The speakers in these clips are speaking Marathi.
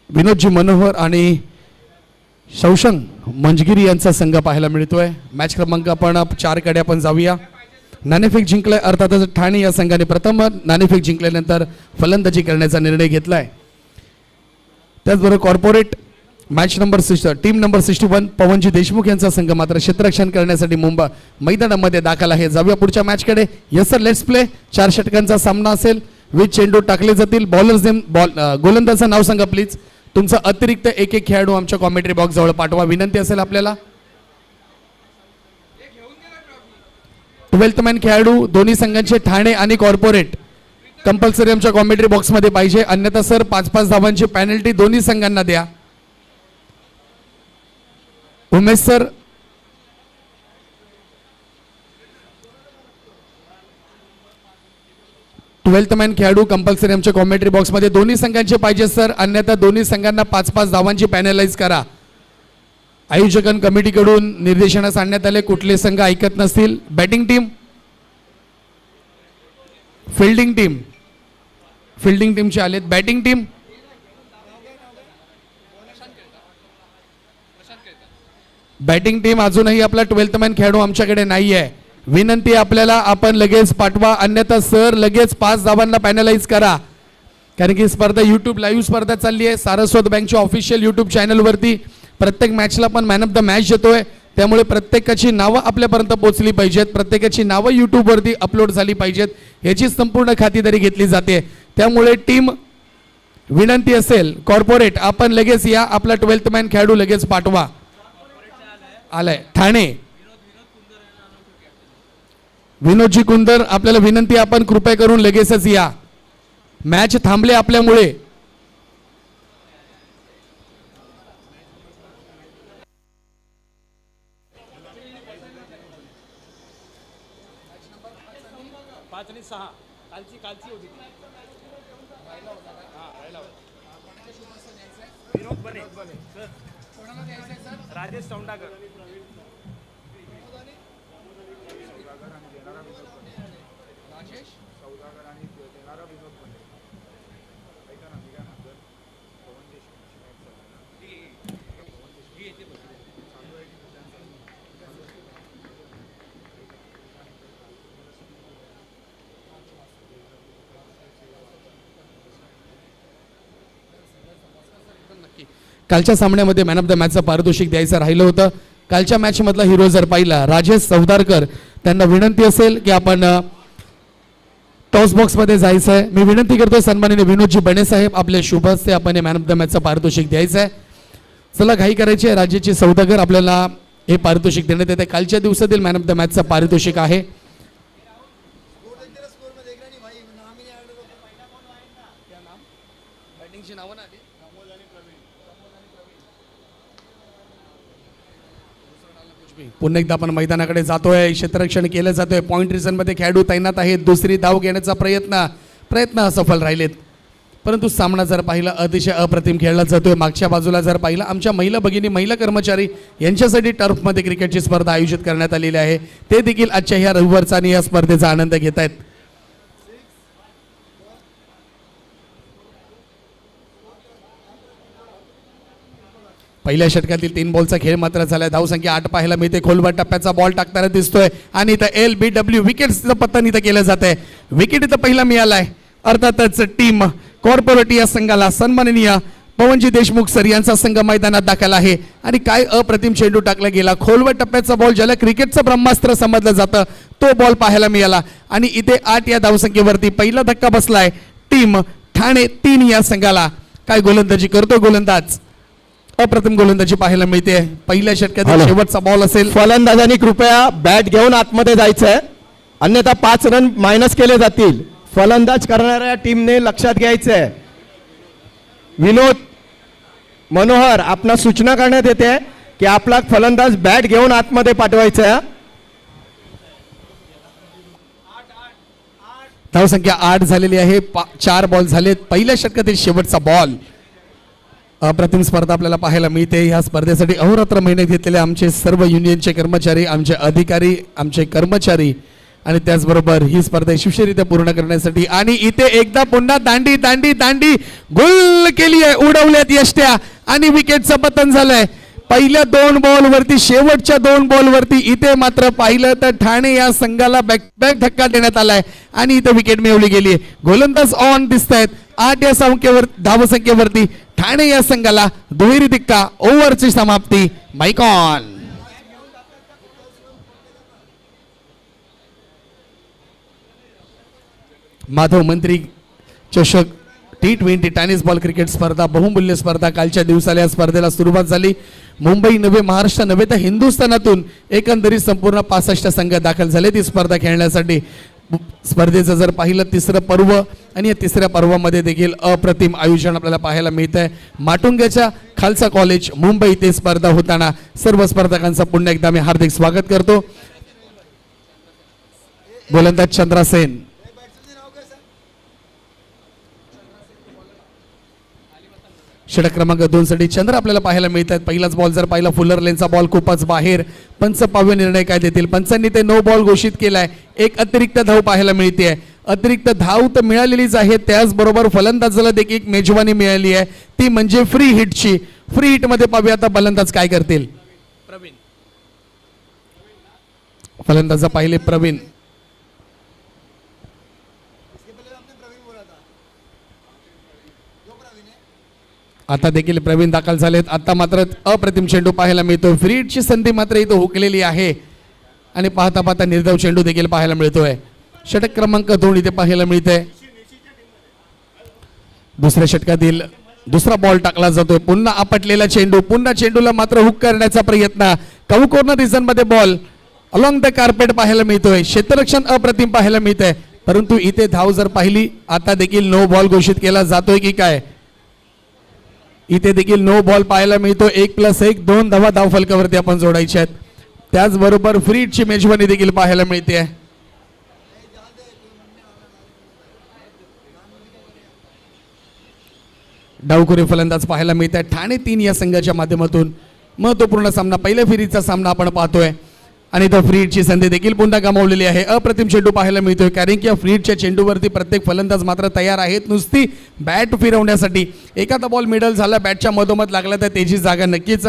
विनोदजी मनोहर आणि शौशंग मंजगिरी यांचा संघ पाहायला मिळतोय. मॅच क्रमांक आपण 4 कडे आपण जाऊया. नाणेफेक जिंकलाय, अर्थातच ठाणे या संघाने प्रथम नाणेफेक जिंकल्यानंतर फलंदाजी करण्याचा निर्णय घेतलाय. त्याचबरोबर corporate match number team number 61 Pawanji Deshmukh यांचा संघ मात्र क्षेत्ररक्षण करण्यासाठी मुंबई मैदानामध्ये दाखल आहे. जाऊया पुढच्या मॅचकडे. Yes sir, let's play. 4 षटकांचा सामना असेल. विथ चेंडू टाकले जातील. बॉलर्स नेम, गोलंदाजाचं नाव सांगा प्लीज. तुमचा अतिरिक्त एक खेळाडू आमच्या कॉमेंट्री बॉक्स जवळ पाठवा, विनंती असेल आपल्याला. 12th मॅन खेळाडू दोन्ही संघांचे ठाणे आणि कॉर्पोरेट कंपल्सरी आमच्या कॉमेंट्री बॉक्समध्ये पाहिजे, अन्यथा सर 5-5 धावांची पेनल्टी दोन्ही संघांना द्या. उमेश सर, ट्वेल्थ मॅन खेळाडू कंपल्सरी आमच्या कॉमेंट्री बॉक्समध्ये दोन्ही संघांचे पाहिजे सर, अन्यथा दोन्ही संघांना 5-5 धावांची पॅनलाइज करा. आयोजकां कमिटीकडून निर्देशनास आणण्यात आले, कुठले संघ ऐकत नसतील. बॅटिंग टीम, फिल्डिंग टीमचे आलेत. बॅटिंग टीम, अजूनही आपला 12th मॅन खेळाडू आमच्याकडे नाही आहे. विनंती आपल्याला, आपण लगेच पाठवा, अन्यथा सर लगेच 5 धावांना पॅनलाइज करा. कारण की स्पर्धा यूट्यूब लाईव्ह स्पर्धा चालली आहे सारस्वत बँकच्या ऑफिशियल यूट्यूब चॅनलवरती. प्रत्येक मॅचला पण मॅन ऑफ द मॅच देतोय, त्यामुळे प्रत्येकाची नावं आपल्यापर्यंत पोहोचली पाहिजेत, प्रत्येकाची नावं यूट्यूबवरती अपलोड झाली पाहिजेत, याची संपूर्ण खातिरदारी घेतली जाते. त्यामुळे टीम, विनंती असेल कॉर्पोरेट, आपण लगेच या, आपला 12th मॅन खेळाडू लगेच पाठवा. आलाय ठाणे विनोदजी कुंदर, आपल्याला विनंती, आपण कृपया करून लगेचच या. मॅच थांबले आपल्यामुळे. राजेश सौंडागर, कालच्या सामन्यामध्ये मॅन ऑफ द मॅचचं पारितोषिक द्यायचं राहिलं होतं. कालच्या मॅच मधला हिरो जर पाहिला राजेश सौदारकर, त्यांना विनंती असेल की आपण टॉस बॉक्स मध्ये जायचं आहे. मी विनंती करतोय सन्माननीय विनोदजी बने साहेब, आपले शुभ हस्ते आपण मॅन ऑफ द मॅचचं पारितोषिक द्यायचं आहे. चला, घाई करायची आहे. राजेशची सौदागर आपल्याला हे पारितोषिक देण्यात येते. कालच्या दिवसातील मॅन ऑफ द मॅचचं पारितोषिक आहे. पुन्हा एकदा आपण मैदानाकडे जातोय, क्षेत्ररक्षण केलं जातोय. पॉइंट रिझन मध्ये खेळाडू तैनात आहेत. दुसरी धाव घेण्याचा प्रयत्न असफल राहिलेत, परंतु सामना जर पाहिला अतिशय अप्रतिम खेळला जातोय. मागच्या बाजूला जर पाहिला, आमच्या महिला भगिनी, महिला कर्मचारी यांच्यासाठी टर्फमध्ये क्रिकेटची स्पर्धा आयोजित करण्यात आलेली आहे. ते देखील आजच्या ह्या रविवारचा आणि या स्पर्धेचा आनंद घेत आहेत. पहिल्या षटकातील 3 बॉलचा खेळ मात्र झाला. धावसंख्या 8 पाहायला मिळते. खोलवर टप्प्याचा बॉल टाकताना दिसतोय आणि इथं LBW विकेट्सचं पतन इथं केलं जात आहे. विकेट इथं पहिला मिळालाय. अर्थातच टीम कॉर्पोरेट या संघाला सन्माननीय पवनजी देशमुख सर यांचा संघ मैदानात दाखल आहे. आणि काय अप्रतिम चेंडू टाकला गेला. खोलवर टप्प्याचा बॉल, ज्याला क्रिकेटचं ब्रह्मास्त्र समजलं जातं, तो बॉल पाहायला मिळाला. आणि इथे 8 या धावसंख्येवरती पहिला धक्का बसलाय टीम ठाणे 3 या संघाला. काय गोलंदाजी करतो गोलंदाज, अप्रतिम गोलंदाजी पाहायला मिळते. पहिल्या षटकातील शेवटचा बॉल असेल. फलंदाजांनी कृपया बॅट घेऊन आतमध्ये जायचंय, अन्यथा 5 रन मायनस केले जातील. फलंदाज करणाऱ्या टीमने लक्षात घ्यायचंय. विनोद मनोहर, आपणास सूचना करण्यात येते की आपला फलंदाज बॅट घेऊन आतमध्ये पाठवायचा आहे. धावसंख्या 8 झालेली आहे. 4 बॉल झालेत. पहिल्या षटकातील शेवटचा बॉल. अप्रतिम स्पर्धा आपल्याला पाहायला मिळते. या स्पर्धेसाठी अहोरात्र मेहनत घेतलेले आमचे सर्व युनियनचे कर्मचारी, आमचे अधिकारी, आमचे कर्मचारी आणि त्याचबरोबर ही स्पर्धा यशस्वीरित्या पूर्ण करण्यासाठी आणि इथे एकदा पुन्हा दांडी दांडी दांडी गोल केली आहे, उडवल्यात यष्ट्या आणि विकेटचं पतन झालंय. पहिल्या 2 बॉलवरती, शेवटच्या 2 बॉलवरती इथे मात्र पाहिलं तर ठाणे या संघाला बॅक बॅक धक्का देण्यात आलाय आणि इथे विकेट मिळवली गेली आहे. गोलंदाज ऑन दिसत आहेत 8 या धावसंख्येवरती. ठाणे या संघाला दुहेरी धक्का, ओव्हरची समाप्ती, माईक ऑन. माधव मंत्री चषक T20 टेनिस बॉल क्रिकेट स्पर्धा बहुमूल्य स्पर्धा कालच्या दिवसाला या स्पर्धेला सुरुवात झाली. मुंबई नव्हे, महाराष्ट्र नव्हे तर हिंदुस्थानातून एकंदरीत संपूर्ण 65 संघ दाखल झाले ती स्पर्धा खेळण्यासाठी. स्पर्धेचं जर पाहिलं तिसरं पर्व आणि या तिसऱ्या पर्वामध्ये देखील अप्रतिम आयोजन आपल्याला पाहायला मिळत आहे. माटुंग्याच्या खालसा कॉलेज मुंबई ते स्पर्धा होताना सर्व स्पर्धकांचं पुन्हा एकदा मी हार्दिक स्वागत करतो. गोलंदाज चंद्रसेन, षटक क्रमांक 2 साठी चंद्र आपल्याला पाहायला मिळतात. पहिलाच बॉल जर पाहिला फुलर लेनचा बॉल खूपच बाहेर. पंच पाहावे निर्णय काय देतील. पंचांनी ते नो बॉल घोषित केलाय. एक अतिरिक्त धाव पाहायला मिळते. अतिरिक्त धाव तर मिळालेलीच आहे, त्याचबरोबर फलंदाजाला देखील एक मेजवानी मिळाली आहे, ती म्हणजे फ्री हिटची. फ्री हिट मध्ये पाहूया आता फलंदाज काय करतील. फलंदाज पाहिले प्रवीण, आता देखील प्रवीण दाखल झालेत. आता मात्र अप्रतिम चेंडू पाहायला मिळतो. फ्री हिटची संधी मात्र इथं हुकलेली आहे आणि पाहता पाहता निर्धाव चेंडू देखील पाहायला मिळतोय. षटक क्रमांक 2 इथे पाहायला मिळतंय. दुसऱ्या षटकातील दुसरा बॉल टाकला जातोय. पुन्हा आपटलेला चेंडू, पुन्हा चेंडूला मात्र हुक करण्याचा प्रयत्न. काऊ कॉर्नर रिजन मध्ये बॉल अलॉंग द कार्पेट पाहायला मिळतोय. क्षेत्ररक्षण अप्रतिम पाहायला मिळतंय, परंतु इथे धाव जर पाहिली आता देखील नो बॉल घोषित केला जातोय की काय. इथे देखील नो बॉल पाहायला मिळतो. 1+1 2 धावा धाव फलकावरती आपण जोडायच्या आहेत. त्याचबरोबर फ्री हिटची मेजवानी देखील पाहायला मिळते. डावखुरी फलंदाज पाहायला मिळतात. ठाणे 3 या संघाच्या माध्यमातून महत्वपूर्ण सामना, पहिल्या फेरीचा सामना आपण पाहतोय आणि तो फ्री हिटची संधी देखील पुन्हा गमावलेली आहे. अप्रतिम चेंडू पाहायला मिळतोय, कारण की या फ्री हिटच्या चेंडूवरती प्रत्येक फलंदाज मात्र तयार आहेत नुसती बॅट फिरवण्यासाठी. एखादा बॉल मिडल झाला, बॅटच्या मधोमध लागला तर त्याची जागा नक्कीच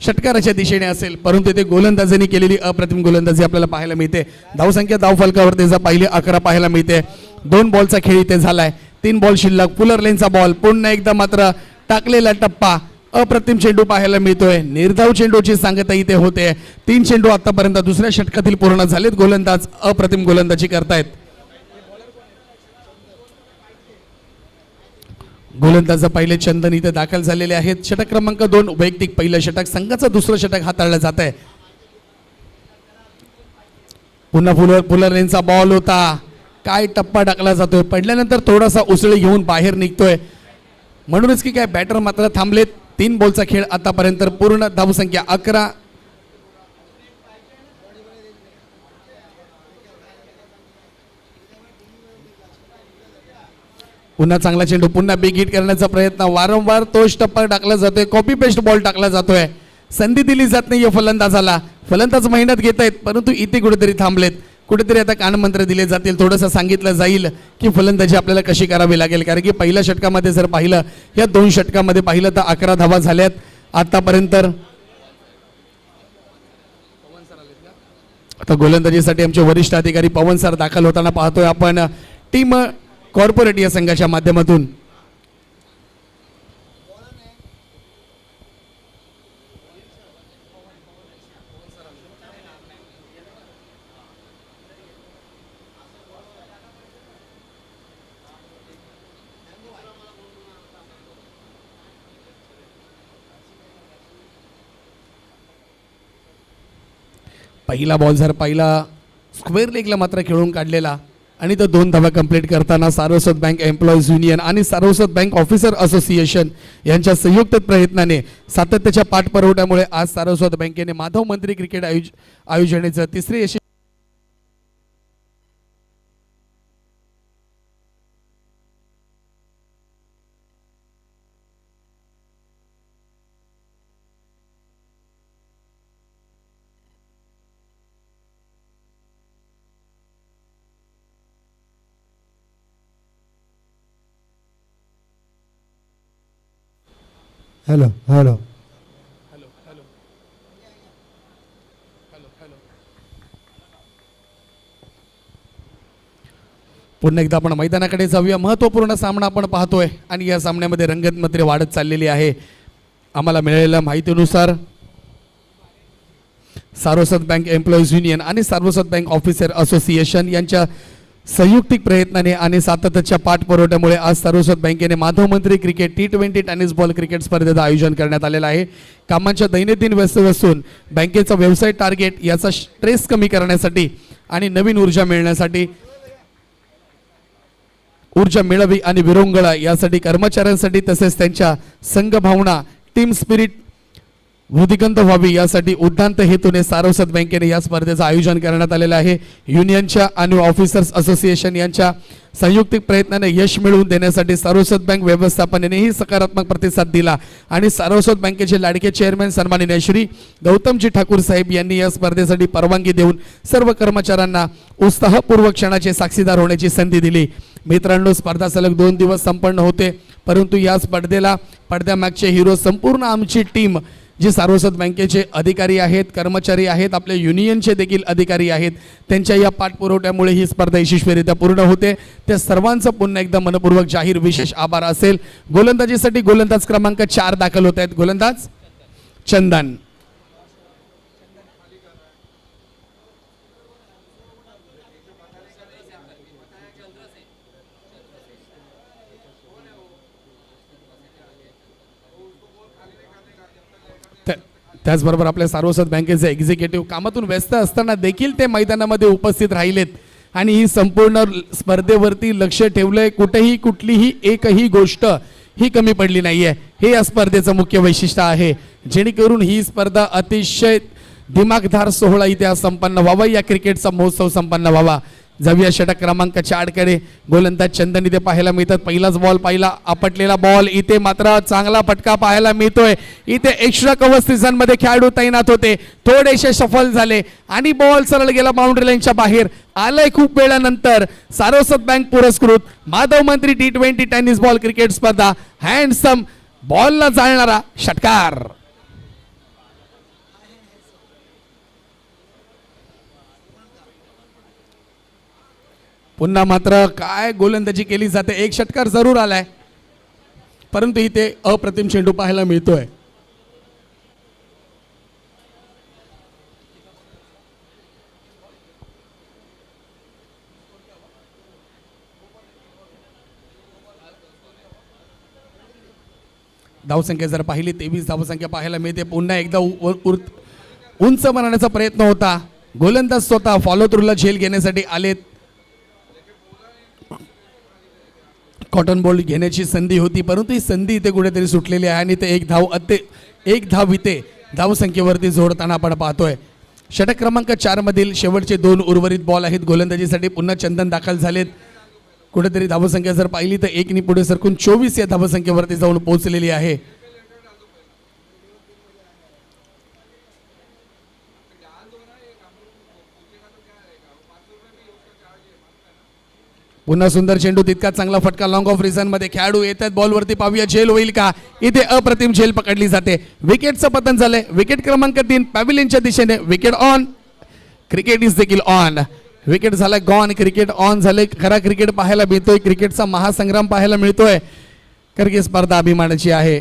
षटकाराच्या दिशेने असेल, परंतु ते गोलंदाजांनी केलेली अप्रतिम गोलंदाजी आपल्याला पाहायला मिळते. धावसंख्या धाव फलकावरती जर पाहिले 11 पाहायला मिळते. 2 बॉलचा खेळ इथे झालाय. 3 बॉल शिल्लक. फुलर लेनचा बॉल पुन्हा एकदा मात्र टाकलेला टप्पा. अप्रतिम चेंडू पाहायला मिळतोय. निर्धाव चेंडूची सांगता इथे होते. 3 चेंडू आतापर्यंत दुसऱ्या षटकातील पूर्ण झालेत. गोलंदाज अप्रतिम गोलंदाजी करतायत. गोलंदाज पहिले चंदन इथे दाखल झालेले आहेत. षटक क्रमांक 2 वैयक्तिक पहिलं षटक, संघाचं दुसरं षटक हाताळलं जात आहे. पुन्हा फुलर लेनचा बॉल होता. काय टप्पा टाकला जातोय, पडल्यानंतर थोडासा उसळी घेऊन बाहेर निघतोय, म्हणूनच की काय बॅटर मात्र थांबलेत. 3 बॉलचा खेळ आतापर्यंत पूर्ण. धावसंख्या 11. पुन्हा चांगला चेंडू, पुन्हा बिग हिट करण्याचा प्रयत्न. वारंवार तोच टप्पा टाकला जातोय, कॉपी पेस्ट बॉल टाकला जातोय. संधी दिली जात नाहीये फलंदाजाला. फलंदाज मेहनत घेत आहेत, परंतु इथे कुठेतरी थांबलेत. कुठेतरी आता कानमंत्र दिले जातील, थोडंसं सांगितलं जाईल की फलंदाजी आपल्याला कशी करावी लागेल. कारण की पहिल्या षटकामध्ये जर पाहिलं, या 2 षटकामध्ये पाहिलं तर 11 धावा झाल्यात आतापर्यंत. आता गोलंदाजीसाठी आमचे वरिष्ठ अधिकारी पवन सर दाखल होताना पाहतोय आपण टीम कॉर्पोरेट या संघाच्या माध्यमातून. पहिला बॉल जर पाहिला स्क्वेअर लेगला मात्र खेळून काढलेला आणि तो 2 धावा कंप्लीट करताना सारस्वत बँक एम्प्लॉईज युनियन आणि सारस्वत बँक ऑफिसर असोसिएशन यांच्या संयुक्त प्रयत्नाने सातत्याच्या पाठपुराव्यामुळे आज सारस्वत बँकेने माधव मंत्री क्रिकेट आयोजनेचं तिसरे यशस्वी हॅलो हॅलो पुन्हा एकदा आपण मैदानाकडे जाऊया. महत्त्वपूर्ण सामना आपण पाहतोय आणि या सामन्यामध्ये रंगत मात्र वाढत चाललेली आहे. आम्हाला मिळालेल्या माहितीनुसार सार्वसत बँक एम्प्लॉईज युनियन आणि सार्वसत बँक ऑफिसर असोसिएशन यांच्या संयुक्तिक प्रयत्नाने आणि सातत्याच्या पाठपुरवठ्यामुळे आज सार्वसत बँकेने माधव मंत्री cricket T20 tennis ball cricket स्पर्धेचं आयोजन करण्यात आलेलं आहे. कामांच्या दैनंदिन व्यस्त असून बँकेचा व्यवसाय टार्गेट याचा स्ट्रेस कमी करण्यासाठी आणि नवीन ऊर्जा मिळण्यासाठी ऊर्जा मिळावी आणि विरंगुळा यासाठी कर्मचाऱ्यांसाठी तसेच त्यांच्या संघभावना टीम स्पिरिट वृद्धिंगत व्हावी यासाठी उद्दांत हेतूने सार्वसत बँकेने या स्पर्धेचं आयोजन करण्यात आलेलं आहे. युनियनच्या आणि ऑफिसर्स असोसिएशन यांच्या संयुक्तिक प्रयत्नाने यश मिळवून देण्यासाठी सार्वसत बँक व्यवस्थापनेनेही सकारात्मक प्रतिसाद दिला आणि सार्वसत बँकेचे लाडके चेअरमॅन सन्माननीय श्री गौतमजी ठाकूर साहेब यांनी या स्पर्धेसाठी परवानगी देऊन सर्व कर्मचाऱ्यांना उत्साहपूर्वक क्षणाचे साक्षीदार होण्याची संधी दिली. मित्रांनो, स्पर्धा सलग 2 दिवस संपन्न होते, परंतु या स्पर्धेला पडद्यामागचे हिरो संपूर्ण आमची टीम जे सार्वसत बँकेचे अधिकारी आहेत, कर्मचारी आहेत, आपल्या युनियनचे देखील अधिकारी आहेत, त्यांच्या या पाठपुरवठ्यामुळे ही स्पर्धा यशस्वीरित्या पूर्ण होते. त्या सर्वांचं पुन्हा एकदा मनपूर्वक जाहीर विशेष आभार असेल. गोलंदाजीसाठी गोलंदाज क्रमांक 4 दाखल होत आहेत. गोलंदाज चंदन. त्याचबरोबर आपल्या सार्वसत बँकेचे एक्झिक्युटिव्ह कामातून व्यस्त असताना देखील ते मैदानामध्ये उपस्थित राहिलेत आणि ही संपूर्ण स्पर्धेवरती लक्ष ठेवलंय. कुठेही कुठलीही एकही गोष्ट ही कमी पडली नाहीये. हे या स्पर्धेचं मुख्य वैशिष्ट्य आहे, जेणेकरून ही स्पर्धा अतिशय दिमागदार सोहळा इथे संपन्न व्हावा, या क्रिकेटचा महोत्सव संपन्न व्हावा. जाऊया षटक क्रमांक 4 कडे. गोलंदाज चंदन इथे पाहायला मिळतात. पहिलाच बॉल पाहिला, आपटलेला बॉल. इथे मात्र चांगला फटका पाहायला मिळतोय. इथे एक्स्ट्रा कव्हर सीझनमध्ये खेळाडू तैनात होते, थोडेसे सफल झाले आणि बॉल सरळ गेला बाउंड्री लाईनच्या बाहेर. आलंय खूप वेळानंतर सार्वसत बँक पुरस्कृत माधव मंत्री T20 टेनिस बॉल क्रिकेट स्पर्धा हँडसम बॉलला जाळणारा षटकार. पुन्हा मात्र काय गोलंदाजी केली जाते. एक षटकार जरूर आलाय, परंतु इथे अप्रतिम चेंडू पाहायला मिळतोय. धावसंख्या जर पाहिली 23 धावसंख्या पाहायला मिळते. पुन्हा एकदा उंच बनवण्याचा प्रयत्न होता. गोलंदाज स्वतः फॉलो थ्रूला झेल घेण्यासाठी आलेत. कॉटन बॉल घेण्याची संधी होती, परंतु ही संधी इथे कुठेतरी सुटलेली आहे आणि ते एक धाव इथे धावसंख्येवरती जोडताना आपण पाहतोय. षटक क्रमांक 4 मधील शेवटचे 2 उर्वरित बॉल आहेत गोलंदाजीसाठी. पुन्हा चंदन दाखल झालेत. कुठेतरी धावसंख्या जर पाहिली तर 1 पुढे सरकून 24 या धावसंख्येवरती जाऊन पोहोचलेली आहे. पुन्हा सुंदर चेंडू, तितका चांगला फटका लॉंग ऑफ रिझन मध्ये. खेळाडू येतात बॉलवरती, पाहूया झेल होईल का. इथे अप्रतिम झेल पकडली जाते. विकेटचं पतन झालंय. विकेट क्रमांक 3 पॅव्हिलियनच्या दिशेने. विकेट ऑन, क्रिकेट इज देखील ऑन. विकेट झालाय गॉन, क्रिकेट ऑन झाले. खरा क्रिकेट पाहायला मिळतोय, क्रिकेटचा महासंग्राम पाहायला मिळतोय. कारण की स्पर्धा अभिमानाची आहे.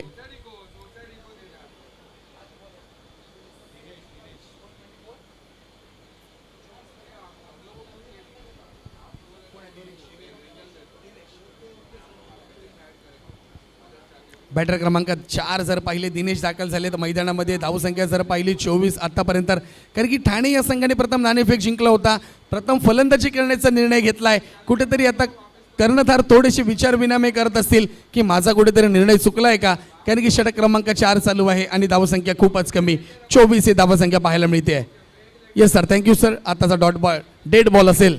बॅटर क्रमांक 4 जर पाहिले दिनेश दाखल झाले तर मैदानामध्ये. धावसंख्या जर पाहिली 24 आतापर्यंत. कारण की ठाणे या संघाने प्रथम नाणेफेक जिंकला होता, प्रथम फलंदाजी करण्याचा निर्णय घेतलाय. कुठेतरी आता कर्णधार थोडेसे विचारविनिमय करत असतील की माझा कुठेतरी निर्णय चुकलाय का, कारण की षटक क्रमांक 4 चालू आहे आणि धावसंख्या खूपच कमी 24 ही धावसंख्या पाहायला मिळते आहे. Yes sir, thank you sir. आताचा डेड बॉल असेल.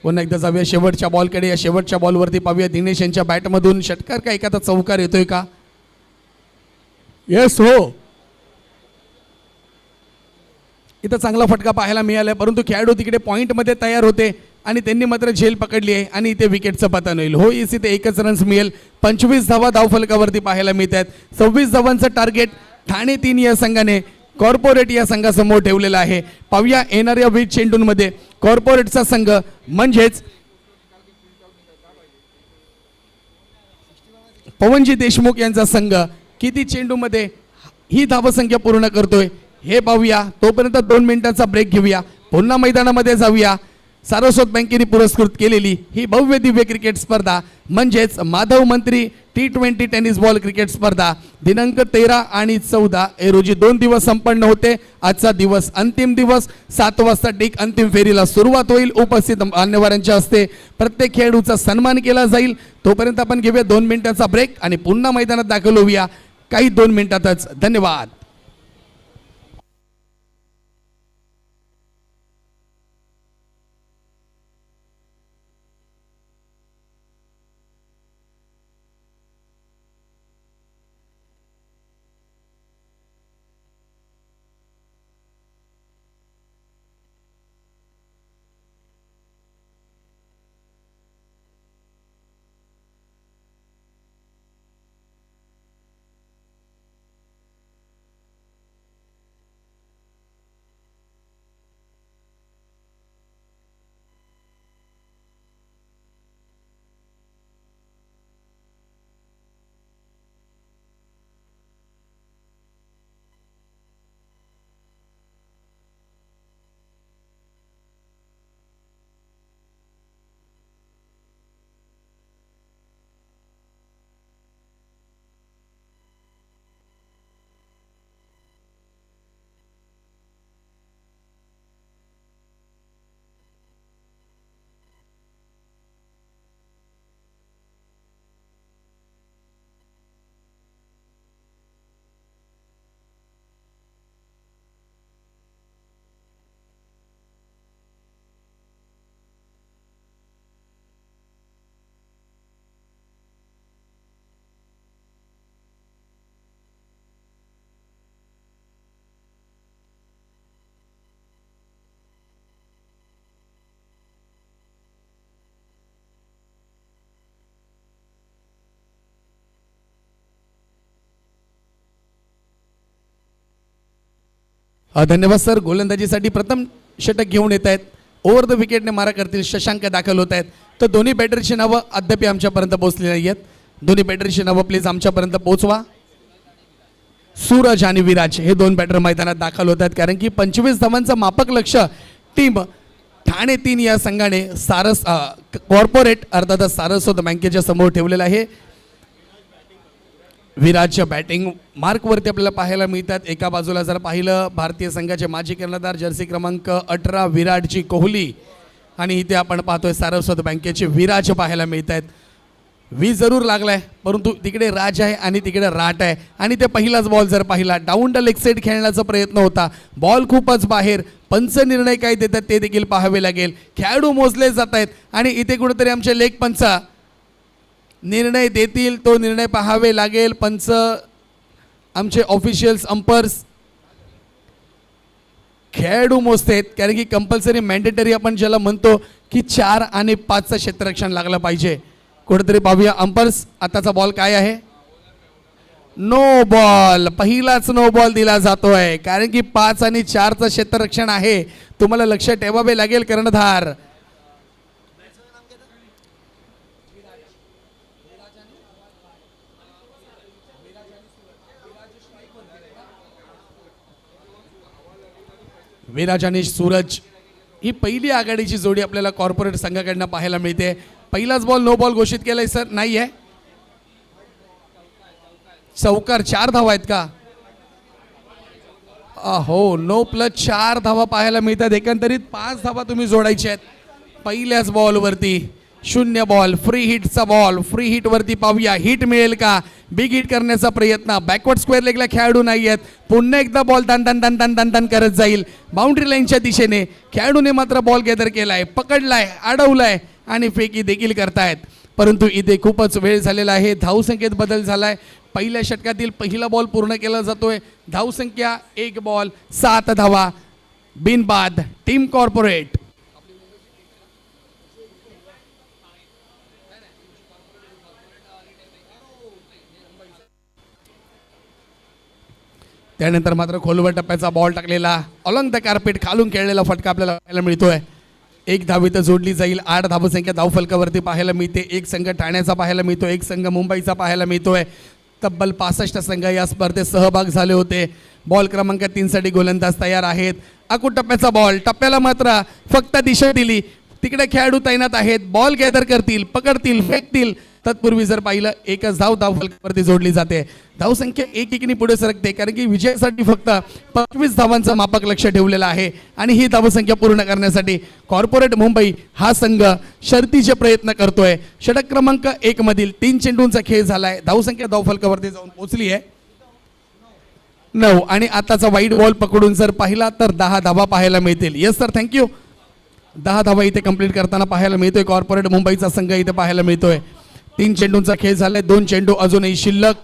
पुन्हा एकदा जाऊया शेवटच्या बॉलकडे. या शेवटच्या बॉलवरती पाहूया दिनेश यांच्या बॅटमधून षटकार का एखादा चौकार येतोय का. येस हो, इथं चांगला फटका पाहायला मिळालाय, परंतु खेळाडू तिकडे पॉइंटमध्ये तयार होते. आणि त्यांनी मात्र झेल पकडली आहे आणि इथे विकेटचं पतन होईल. हो इथे एकच रन्स मिळेल. 25 धावा धावफलकावरती पाहायला मिळत आहेत. 26 धावांचं टार्गेट ठाणे 3 या संघाने कॉर्पोरेट या संघासमोर ठेवलेला आहे. पाहूया येणाऱ्या 20 चेंडूंमध्ये कॉर्पोरेटचा संघ म्हणजेच पवनजी देशमुख यांचा संघ किती चेंडूमध्ये ही धावसंख्या पूर्ण करतोय हे पाहूया. तोपर्यंत 2 मिनिटांचा ब्रेक घेऊया. पुन्हा मैदानामध्ये जाऊया. सारस्वत बँकेने पुरस्कृत केलेली ही भव्य दिव्य क्रिकेट स्पर्धा म्हणजेच माधव मंत्री T20 टेनिस बॉल क्रिकेट स्पर्धा दिनांक 13 आणि 14 रोजी 2 दिवस संपन्न होते. आजचा दिवस अंतिम दिवस. 7 वाजता ठीक अंतिम फेरीला सुरुवात होईल. उपस्थित मान्यवरांच्या हस्ते प्रत्येक खेळाडूचा सन्मान केला जाईल. तोपर्यंत आपण घेऊया 2 मिनिटांचा ब्रेक आणि पुन्हा मैदानात दाखल होऊया काही 2 मिनिटातच. धन्यवाद. धन्यवाद सर. गोलंदाजीसाठी प्रथम षटक घेऊन येत आहेत. ओव्हर द विकेटने मारा करतील शशांक दाखल होत आहेत. तर दोन्ही बॅटरची नावं अद्याप आमच्यापर्यंत पोहोचली नाही आहेत. दोन्ही बॅटरची नावं प्लीज आमच्यापर्यंत पोहोचवा. सूरज आणि विराज हे 2 बॅटर मैदानात दाखल होत आहेत कारण की 25 धावांचं मापक लक्ष टीम ठाणे 3 या संघाने कॉर्पोरेट अर्थातच सारस्वत बँकेच्या समोर ठेवलेलं आहे. विराजच्या बॅटिंग मार्कवरती आपल्याला पाहायला मिळतात. एका बाजूला जर पाहिलं भारतीय संघाचे माजी कर्णधार जर्सी क्रमांक 18 विराटची कोहली आणि इथे आपण पाहतोय सारस्वत बँकेचे विराज पाहायला मिळत आहेत. जरूर लागलाय परंतु तिकडे राज आहे आणि तिकडे राट आहे आणि ते पहिलाच बॉल जर पाहिला डाऊन द लेग साईड खेळण्याचा प्रयत्न होता. बॉल खूपच बाहेर. पंच निर्णय काय देतात ते देखील पाहावे लागेल. खेळाडू मोजले जात आहेत आणि इथे कुठेतरी आमचे लेग पंच निर्णय देतील तो निर्णय पाहावे लागेल. पंच आमचे ऑफिशियल्स अंपर्स खेळाडू मोजतेत कारण की कंपल्सरी मॅन्डेटरी आपण ज्याला म्हणतो की 4 आणि 5चं क्षेत्ररक्षण लागलं पाहिजे. कुठेतरी पाहूया अंपर्स आताचा बॉल काय आहे. No ball. पहिलाच नो बॉल दिला जातोय कारण की 5 आणि 4चं क्षेत्ररक्षण आहे. तुम्हाला लक्ष ठेवावे लागेल कर्णधार. विराज आणि सूरज ही पहिली आघाडीची जोडी आपल्याला कॉर्पोरेट संघाकडनं पाहायला मिळते. पहिलाच बॉल नो बॉल घोषित केलाय सर. नाही आहे चौकार. 4 धावा आहेत का. हो नो प्लस 4 धावा पाहायला मिळतात. एकंदरीत 5 धावा तुम्ही जोडायच्या आहेत पहिल्याच बॉलवरती. 0 बॉल. फ्री हिटचा बॉल. फ्री हिट वरती पाहूया हिट मिळेल का. बिग हिट करण्याचा प्रयत्न. बॅकवर्ड स्क्वेअर लेगला खेळाडू नाही आहेत. पुन्हा एकदा बॉल दन दन दन दन दन दन करत जाईल बाउंड्री लाईनच्या दिशेने. खेळाडूने मात्र बॉल गॅदर केलाय, पकडलाय, अडवलाय आणि फेकी देखील करतायत. परंतु इथे खूपच वेळ झालेला आहे. धावसंख्येत बदल झालाय. पहिल्या षटकातील पहिला बॉल पूर्ण केला जातोय. धावसंख्या 1 बॉल 7 धावा बिनबाद टीम कॉर्पोरेट. त्यानंतर मात्र खोलवर टप्प्याचा बॉल टाकलेला अलॉंग द कार्पेट खालून खेळलेला फटका आपल्याला पाहायला मिळतोय. एक धावी तर जोडली जाईल. 8 धावसंख्या धावफलकावरती पाहायला मिळते. एक संघ ठाण्याचा पाहायला मिळतो, एक संघ मुंबईचा पाहायला मिळतोय. तब्बल 65 संघ या स्पर्धेत सहभाग झाले होते. बॉल क्रमांक 3 साठी गोलंदाज तयार आहेत. आखूड टप्प्याचा बॉल टप्प्याला मात्र फक्त दिशा दिली. तिकडे खेळाडू तैनात आहेत. बॉल गॅदर करतील, पकडतील, फेकतील. तत्पूर्वी जर पाहिलं एकच धाव फलकावरती जोडली जाते. धावसंख्या 1-1 पुढे सरकते, कारण की विजयासाठी फक्त 25 धावांचं मापक लक्ष ठेवलेलं आहे. आणि ही धावसंख्या पूर्ण करण्यासाठी कॉर्पोरेट मुंबई हा संघ शर्तीचे प्रयत्न करतोय. षटक क्रमांक 1 मधील 3 चेंडूंचा खेळ झालाय. धावसंख्या धावफलकावरती जाऊन पोहोचली आहे 9. आणि आताचा वाईट बॉल पकडून जर पाहिला तर 10 धावा पाहायला मिळतील. Yes sir, thank you. 10 धावा इथे कंप्लीट करताना पाहायला मिळतोय. कॉर्पोरेट मुंबईचा संघ इथे पाहायला मिळतोय. 3 चेंडूंचा खेळ झालाय. 2 चेंडू अजूनही शिल्लक.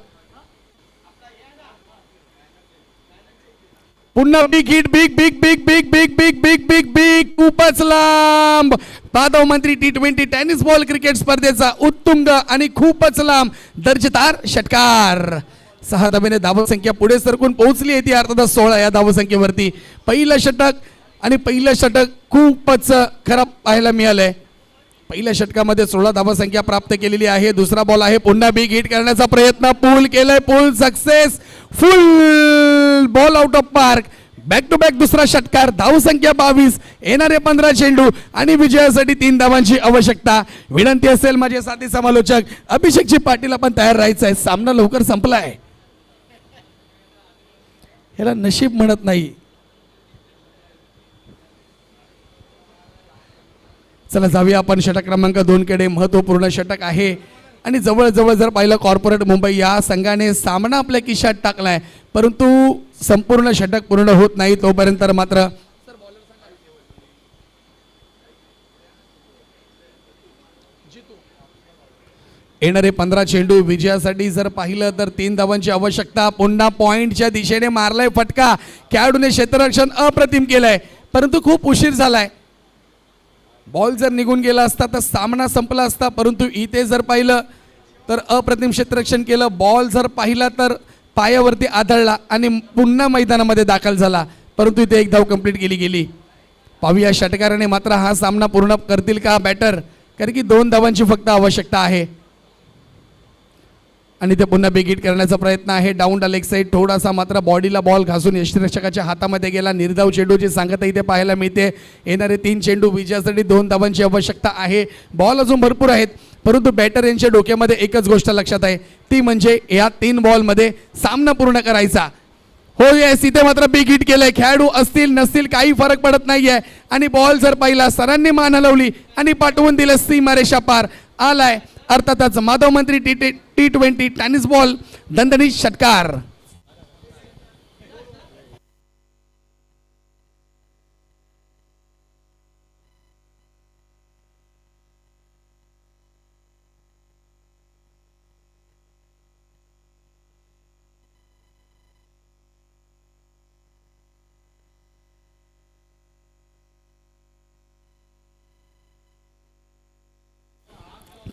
पुन्हा big hit, big big big big big big big big big खूपच लांब. पादव मंत्री T20 टेनिस बॉल क्रिकेट स्पर्धेचा उत्तुंग आणि खूपच लांब दर्जेदार षटकार. 6 धावेने धावसंख्या पुढे सरकून पोहोचली आहे ती अर्थात 16 या धावसंख्येवरती. पहिलं षटक खूपच खराब पाहायला मिळालंय. पहिल्या षटकामध्ये 16 धावसंख्या प्राप्त केलेली आहे. दुसरा बॉल आहे. पुन्हा बिग हिट करण्याचा प्रयत्न. पूल केलंय. Pull success. Full ball out of park. Back to back दुसरा षटकार. धावसंख्या 22. येणारे 15 चेंडू आणि विजयासाठी 3 धावांची आवश्यकता. विनंती असेल माझे साथी समालोचक अभिषेकजी पाटील आपण तयार राहायचं आहे. सामना लवकर संपलाय. ह्याला नशीब म्हणत नाही. चला जाऊया आपण षटक क्रमांक 2 कडे. महत्वपूर्ण षटक आहे आणि जवळजवळ जर पाहिलं कॉर्पोरेट मुंबई या संघाने सामना आपल्या खिशात टाकलाय, परंतु संपूर्ण षटक पूर्ण होत नाही तोपर्यंत मात्र येणारे 15 चेंडू विजयासाठी जर पाहिलं तर 3 धावांची आवश्यकता. पुन्हा पॉइंटच्या दिशेने मारलाय फटका. खेळाडूने क्षेत्ररक्षण अप्रतिम केलंय, परंतु खूप उशीर झालाय. बॉल जर निघून गेला असता तर सामना संपला असता, परंतु इथे जर पाहिलं तर अप्रतिम क्षेत्ररक्षण केलं. बॉल जर पाहिला तर पायावरती आदळला आणि पुन्हा मैदानामध्ये दाखल झाला, परंतु इथे एक धाव कंप्लीट गेली. पाहूया षटकाराने मात्र हा सामना पूर्ण करतील का बॅटर, कारण की 2 धावांची फक्त आवश्यकता आहे. आणि ते पुन्हा बिग हिट करण्याचा प्रयत्न आहे. डाऊन द लेग साईड थोडासा मात्र बॉडीला बॉल घासून यष्टिरक्षकाच्या हातामध्ये गेला. निर्धाव चेंडूची सांगता इथे पाहायला मिळते. येणारे 3 चेंडू विजयासाठी 2 धावांची आवश्यकता आहे. बॉल अजून भरपूर आहेत, परंतु बॅटर यांच्या डोक्यामध्ये एकच गोष्ट लक्षात आहे, ती म्हणजे या 3 बॉलमध्ये सामना पूर्ण करायचा. हो येस, इथे मात्र बिग हिट केलंय. खेळाडू असतील नसतील काही फरक पडत नाहीये. आणि बॉल जर पाहिला सरांनी मान हलवली आणि पाठवून दिलं सीमारेषा पार. आलाय अर्थातच माधव मंत्री T20 टेनिस बॉल दणदणीत षटकार.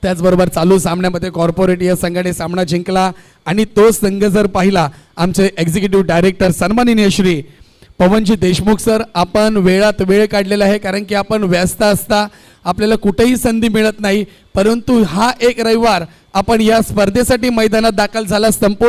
त्याचबरोबर चालू सामन्यामध्ये कॉर्पोरेट या संघाने सामना जिंकला आणि तो संघ जर पाहिला आमचे एक्झिक्युटिव्ह डायरेक्टर सन्माननीय श्री पवनजी देशमुख सर, आपण वेळात वेळ काढलेला आहे, कारण की आपण व्यस्त असता आपल्याला कुठेही संधी मिळत नाही, परंतु हा एक रविवार आपण या स्पर्धेसाठी मैदानात दाखल झाला. संपूर्ण